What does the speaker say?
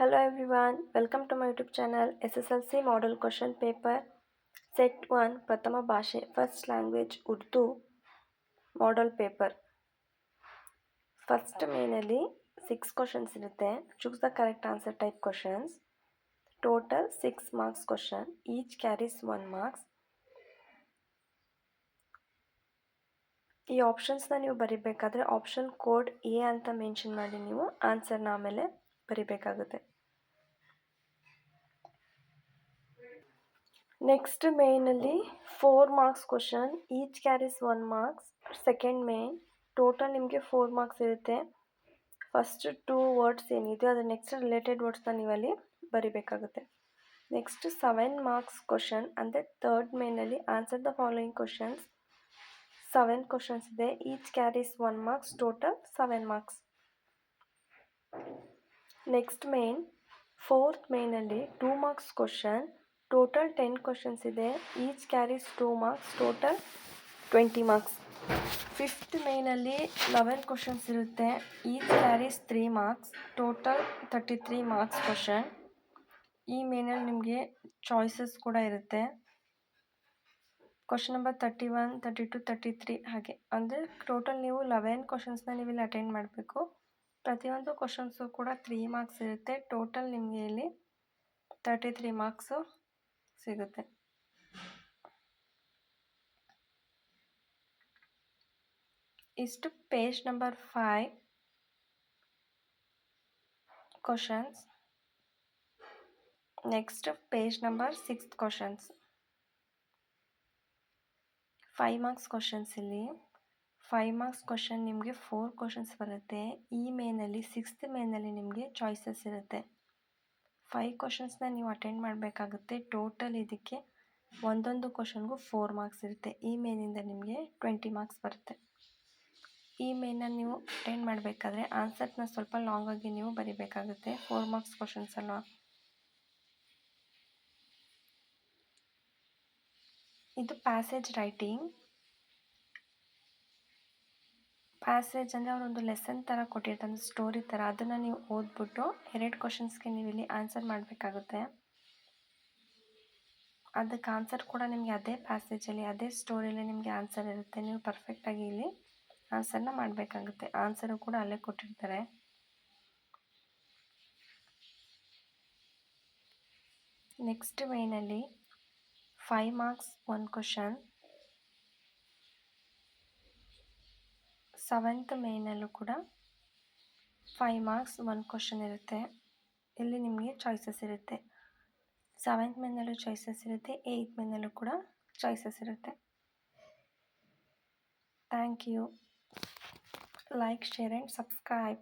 Hello everyone, welcome to my YouTube channel SSLC Model Question Paper Set 1 Prathama Bhashe First Language Urdu Model Paper. First mainly 6 questions irutte. Choose the correct answer type questions. Total 6 marks question. Each carries 1 marks. ಈ ಆಪ್ಷನ್ಸ್ನ ನೀವು ಬರಿಬೇಕಾದ್ರೆ option code A ಅಂತ mention ಮಾಡಿ ನೀವು ಆನ್ಸರ್ನ ಆಮೇಲೆ ಬರಿಬೇಕಾಗುತ್ತೆ. ನೆಕ್ಸ್ಟ್ ಮೇಯ್ನಲ್ಲಿ 4 marks question, each carries 1 marks. Second main total ನಿಮಗೆ 4 ಮಾರ್ಕ್ಸ್ ಇರುತ್ತೆ. ಫಸ್ಟ್ 2 ವರ್ಡ್ಸ್ ಏನಿದೆ ಅದು ನೆಕ್ಸ್ಟ್ ರಿಲೇಟೆಡ್ ವರ್ಡ್ಸ್ನ ನೀವಲ್ಲಿ ಬರಿಬೇಕಾಗುತ್ತೆ. ನೆಕ್ಸ್ಟ್ 7 ಮಾರ್ಕ್ಸ್ ಕ್ವಶನ್ ಅಂದರೆ ಥರ್ಡ್ ಮೇನಲ್ಲಿ answer the following questions. 7 questions ಇದೆ. Each carries 1 marks, total 7 marks. Next main fourth ಮೇನಲ್ಲಿ 2 ಮಾರ್ಕ್ಸ್ ಕ್ವಶನ್, ಟೋಟಲ್ 10 ಕ್ವಶನ್ಸ್ ಇದೆ. Each carries 2 marks, total 20 marks. Fifth ಮೇನಲ್ಲಿ 11 ಕ್ವಶನ್ಸ್ ಇರುತ್ತೆ. Each carries 3 marks, total 33 marks question. ಈ ಮೇನಲ್ಲಿ ನಿಮಗೆ choices ಕೂಡ ಇರುತ್ತೆ. ಕ್ವಶನ್ ನಂಬರ್ 31, 32, 33 ಹಾಗೆ ಅಂದರೆ ಟೋಟಲ್ ನೀವು 11 ಕ್ವಶನ್ಸ್ನ ನೀವು ಇಲ್ಲಿ ಅಟೆಂಡ್ ಮಾಡಬೇಕು. ಪ್ರತಿಯೊಂದು ಕ್ವಶನ್ಸು ಕೂಡ 3 ಮಾರ್ಕ್ಸ್ ಇರುತ್ತೆ. ಟೋಟಲ್ ನಿಮಗೆ ಇಲ್ಲಿ 33 ಮಾರ್ಕ್ಸು ಸಿಗುತ್ತೆ. ಇಷ್ಟು page number 5 questions. Next page number 6 questions. 5 marks questions ಇಲ್ಲಿ 5 ಮಾರ್ಕ್ಸ್ ಕ್ವಶನ್ ನಿಮಗೆ 4 ಕ್ವಶನ್ಸ್ ಬರುತ್ತೆ. ಈ ಮೇನಲ್ಲಿ 6th ಮೇನಲ್ಲಿ ನಿಮಗೆ ಚಾಯ್ಸಸ್ ಇರುತ್ತೆ. 5 ಕ್ವಶನ್ಸ್ನ ನೀವು ಅಟೆಂಡ್ ಮಾಡಬೇಕಾಗುತ್ತೆ. ಟೋಟಲ್ ಇದಕ್ಕೆ ಒಂದೊಂದು ಕ್ವಶನ್ಗೂ 4 ಮಾರ್ಕ್ಸ್ ಇರುತ್ತೆ. ಈ ಮೇನಿಂದ ನಿಮಗೆ 20 ಮಾರ್ಕ್ಸ್ ಬರುತ್ತೆ. ಈ ಮೇನ ನೀವು ಅಟೆಂಡ್ ಮಾಡಬೇಕಾದ್ರೆ ಆನ್ಸರ್ನ ಸ್ವಲ್ಪ ಲಾಂಗ್ ಆಗಿ ನೀವು ಬರಿಬೇಕಾಗುತ್ತೆ. 4 ಮಾರ್ಕ್ಸ್ ಕ್ವಶನ್ಸ್ ಅಲ್ವಾ. ಇದು ಪ್ಯಾಸೇಜ್ ರೈಟಿಂಗ್. ಪ್ಯಾಸೇಜ್ ಅಂದರೆ ಅವರೊಂದು ಲೆಸನ್ ಥರ ಕೊಟ್ಟಿರ್ತಾರೆ, ಸ್ಟೋರಿ ಥರ. ಅದನ್ನು ನೀವು ಓದ್ಬಿಟ್ಟು 2 ಕ್ವಶನ್ಸ್ಗೆ ನೀವು ಇಲ್ಲಿ ಆನ್ಸರ್ ಮಾಡಬೇಕಾಗುತ್ತೆ. ಅದಕ್ಕೆ ಆನ್ಸರ್ ಕೂಡ ನಿಮಗೆ ಅದೇ ಪ್ಯಾಸೇಜಲ್ಲಿ ಅದೇ ಸ್ಟೋರಿಯಲ್ಲಿ ನಿಮಗೆ ಆನ್ಸರ್ ಇರುತ್ತೆ. ನೀವು ಪರ್ಫೆಕ್ಟಾಗಿ ಇಲ್ಲಿ ಆನ್ಸರ್ನ ಮಾಡಬೇಕಾಗುತ್ತೆ. ಆನ್ಸರು ಕೂಡ ಅಲ್ಲೇ ಕೊಟ್ಟಿರ್ತಾರೆ. ನೆಕ್ಸ್ಟ್ ಮೇನಲ್ಲಿ 5 ಮಾರ್ಕ್ಸ್ 1 ಕ್ವಶನ್. 7th ಮೇನಲ್ಲೂ ಕೂಡ 5 ಮಾರ್ಕ್ಸ್ 1 ಕ್ವಶನ್ ಇರುತ್ತೆ. ಇಲ್ಲಿ ನಿಮಗೆ ಚಾಯ್ಸಸ್ ಇರುತ್ತೆ. 7th ಮೇನಲ್ಲೂ ಚಾಯ್ಸಸ್ ಇರುತ್ತೆ, 8th ಮೇನಲ್ಲೂ ಕೂಡ ಚಾಯ್ಸಸ್ ಇರುತ್ತೆ. Thank you. Like, share and subscribe.